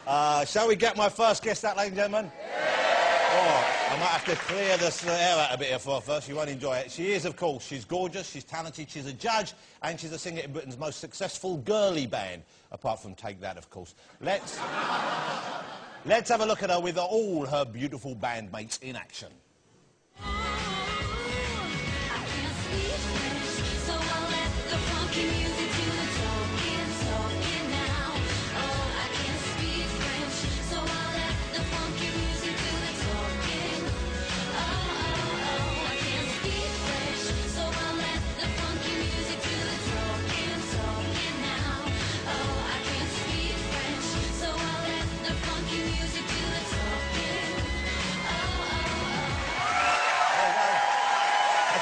Shall we get my first guest out, ladies and gentlemen? Oh, I might have to clear this air out a bit here for her first. You won't enjoy it. She is, of course. She's gorgeous, she's talented, she's a judge, and she's a singer in Britain's most successful girly band, apart from Take That, of course. Let's have a look at her with all her beautiful bandmates in action.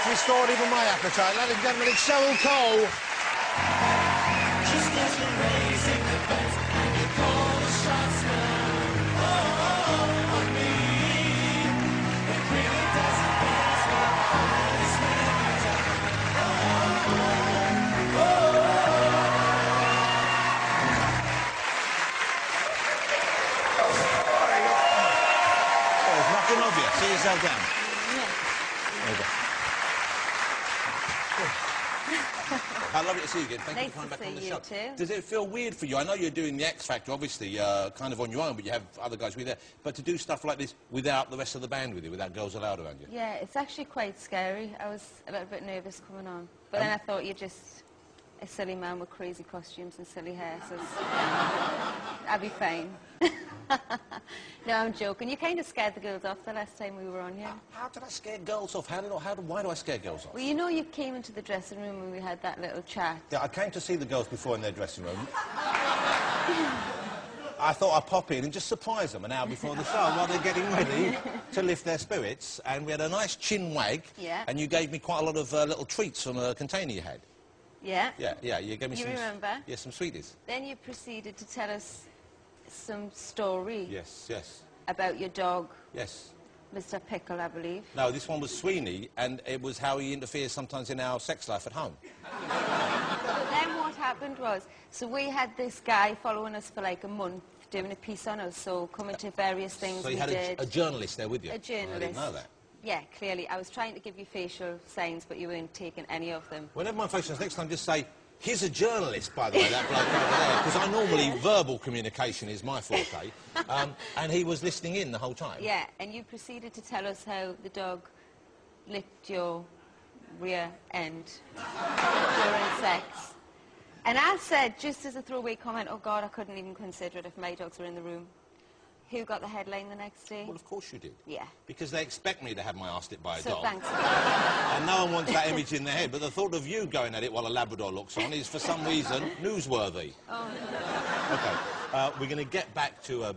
Restored even my appetite. Ladies and gentlemen, it's Cheryl Cole. Just as you're raising the bets and you call the shots now. Oh, on me. It really doesn't matter what this man has done. There's nothing of you. See yourself down. There you go. I'd love to see you again. Thank you for coming back on the show. Too. Does it feel weird for you? I know you're doing the X Factor, obviously, kind of on your own, but you have other guys with you there. But to do stuff like this without the rest of the band with you, without Girls Aloud around you? Yeah, it's actually quite scary. I was a little bit nervous coming on. But then I thought you're just a silly man with crazy costumes and silly hair, so I'll be fine. No, I'm joking. You kind of scared the girls off the last time we were on here. How did I scare girls off? Why do I scare girls off? Well, you know you came into the dressing room when we had that little chat. Yeah, I came to see the girls before in their dressing room. I thought I'd pop in and just surprise them an hour before the show while they're getting ready to lift their spirits. And we had a nice chin wag. Yeah. And you gave me quite a lot of little treats from a container you had. Yeah? Yeah, you gave me some... You remember? Yeah, some sweeties. Then you proceeded to tell us some story. Yes. About your dog. Yes. Mr. Pickle, I believe. No, this one was Sweeney, and it was how he interferes sometimes in our sex life at home. But then what happened was, so we had this guy following us for like a month, doing a piece on us, so coming to various things so you we had did. a journalist there with you? A journalist. I didn't know that. Yeah, clearly. I was trying to give you facial signs, but you weren't taking any of them. Well, never mind facial signs. Next time just say, he's a journalist, by the way, that bloke over there, because I normally, verbal communication is my forte, and he was listening in the whole time. Yeah, and you proceeded to tell us how the dog licked your rear end during sex. And I said, just as a throwaway comment, oh God, I couldn't even consider it if my dogs were in the room. Who got the headline the next day? Well, of course you did. Yeah. Because they expect me to have my arse licked by a so dog. Thanks. And no one wants that image in their head, but the thought of you going at it while a Labrador looks on is, for some reason, newsworthy. Oh, OK, we're going to get back to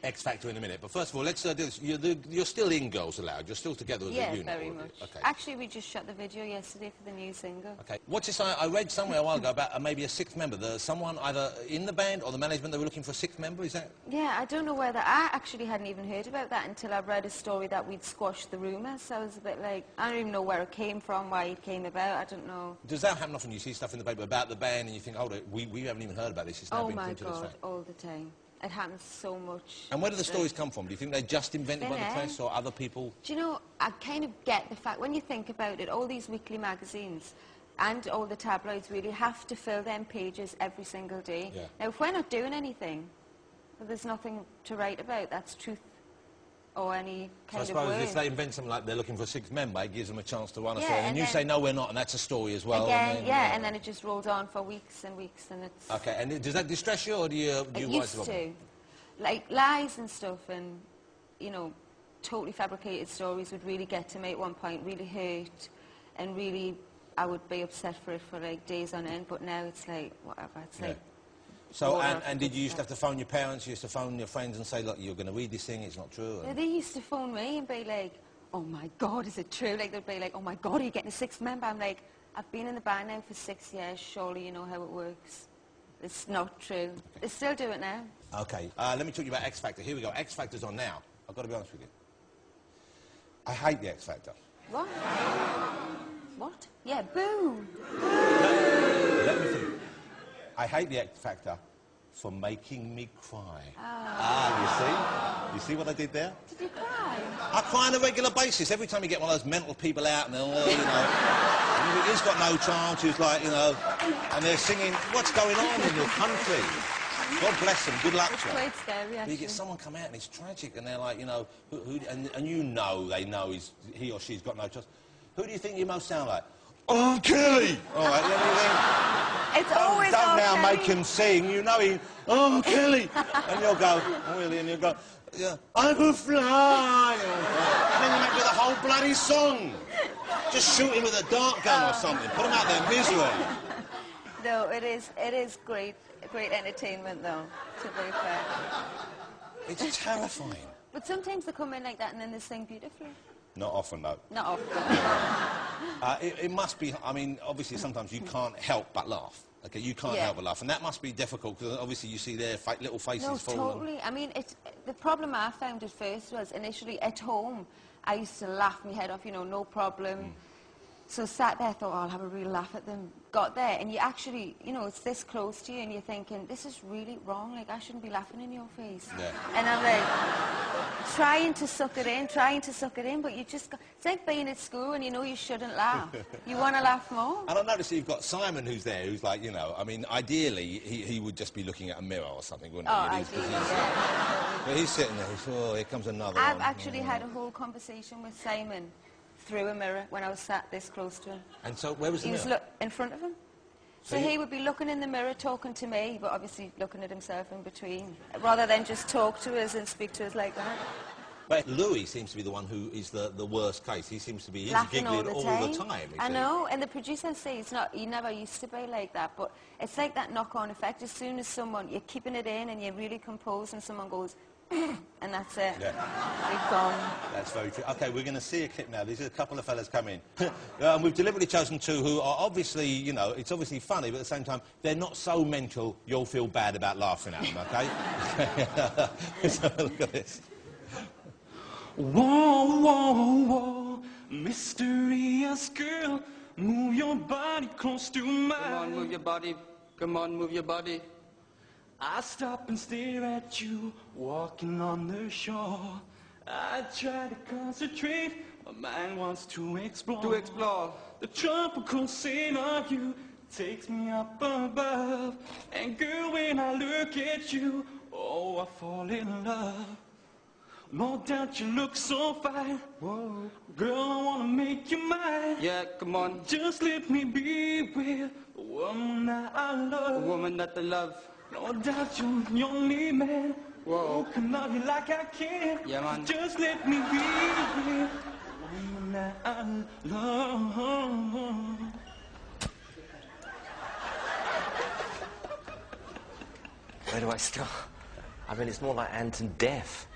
X Factor in a minute, but first of all, let's do this. You're still in Girls Aloud. You're still together as a unit. Yeah, very much. Okay. Actually, we just shot the video yesterday for the new single. Okay. What's this? I read somewhere a while ago about maybe a sixth member. There's someone either in the band or the management that were looking for a sixth member. Is that? Yeah, I don't know whether... I actually hadn't even heard about that until I read a story that we'd squashed the rumours. So I was a bit like, I don't even know where it came from, why it came about. I don't know. Does that happen often? You see stuff in the paper about the band and you think, oh, we haven't even heard about this. It's now been put to this fact. All the time. It happens so much. And where do the stories come from? Do you think they're just invented by the press or other people? Do you know, I kind of get the fact, when you think about it, all these weekly magazines and all the tabloids really have to fill them pages every single day. Yeah. Now, if we're not doing anything, well, there's nothing to write about. That's truth or any kind of So I suppose word. if they invent something like they're looking for a sixth member, it gives them a chance to run a Yeah, story. And and you then say, no, we're not, and that's a story as well. Again, and then, yeah, and then it just rolls on for weeks and weeks, and it's... Okay, and does that distress you, or do you It wise used about it? to. Like, lies and stuff and, you know, totally fabricated stories would really get to me at one point, really hurt, and really, I would be upset for it for, like, days on end, but now it's like, whatever, it's like... So, and did you used to have to phone your parents, you used to phone your friends and say, look, you're going to read this thing, it's not true? Yeah, they used to phone me and be like, oh my God, is it true? Like, they'd be like, oh my God, are you getting a sixth member? I'm like, I've been in the band now for 6 years, surely you know how it works. It's not true. Okay. They still do it now. Okay, let me talk to you about X Factor. Here we go, X Factor's on now. I've got to be honest with you. I hate the X Factor. What? What? Yeah, boo! Let me think. I hate the X Factor for making me cry. Oh. Ah, you see what I did there? Did you cry? I cry on a regular basis. Every time you get one of those mental people out and they're all, you know, and he's got no chance, who's like, you know, and they're singing, what's going on in your country? God bless them, good luck to them. It's quite scary, actually. You get someone come out and it's tragic and they're like, you know, and you know they know he or she's got no chance. Who do you think you most sound like? Oh, Kelly! All right, then you think... It's always Don't now Kelly. make him sing, you know he... Oh, Kelly! And you'll go, oh, really? And you'll go, yeah, I will fly! And then you make it the whole bloody song. Just shoot him with a dart gun or something. Put him out there misery. No, it is great entertainment, though, to be fair. It's terrifying. But sometimes they come in like that and then they sing beautifully. Not often, though. Not often. It must be, I mean, obviously sometimes you can't help but laugh. Okay, you can't help but laugh, and that must be difficult, because obviously you see their little faces fall. No, totally. I mean, the problem I found at first was initially at home, I used to laugh my head off, you know, no problem. So sat there, thought, oh, I'll have a real laugh at them. Got there, and you actually, you know, it's this close to you, and you're thinking, this is really wrong, like, I shouldn't be laughing in your face. Yeah. And I'm like, trying to suck it in, but you just got... It's like being at school, and you know you shouldn't laugh. You want to laugh more. And I noticed that you've got Simon who's there, who's like, you know, I mean, ideally, he would just be looking at a mirror or something, wouldn't he? Ideally, yeah. But he's sitting there, he's, oh, here comes another I've one. actually had a whole conversation with Simon through a mirror when I was sat this close to him. And so, where was the mirror? He was in front of him. So he would be looking in the mirror, talking to me, but obviously looking at himself in between, rather than just talk to us and speak to us like that. But Louis seems to be the one who is the worst case. He seems to be Laughing giggling all the time. I know, and the producers say he never used to be like that, but it's like that knock-on effect. As soon as you're keeping it in and you're really composed and someone goes, and that's it. Yeah. They've gone. That's very true. OK, we're going to see a clip now. There's a couple of fellas come in. And we've deliberately chosen two who are obviously, you know, it's obviously funny, but at the same time, they're not so mental you'll feel bad about laughing at them, OK? Let's have a look at this. Whoa, whoa, whoa, mysterious girl, move your body close to mine. Come on, move your body. Come on, move your body. I stop and stare at you, walking on the shore. I try to concentrate, my mind wants to explore. To explore. The tropical scene of you takes me up above. And girl, when I look at you, oh, I fall in love. No doubt you look so fine. Whoa. Girl, I wanna make you mine. Yeah, come on. Just let me be with the woman that I A love. woman that I love. No doubt you're the only man Whoa. who can love you like I can. Yeah, man. Just let me be with the woman that I love. Where do I start? I mean, it's more like Ant and Def.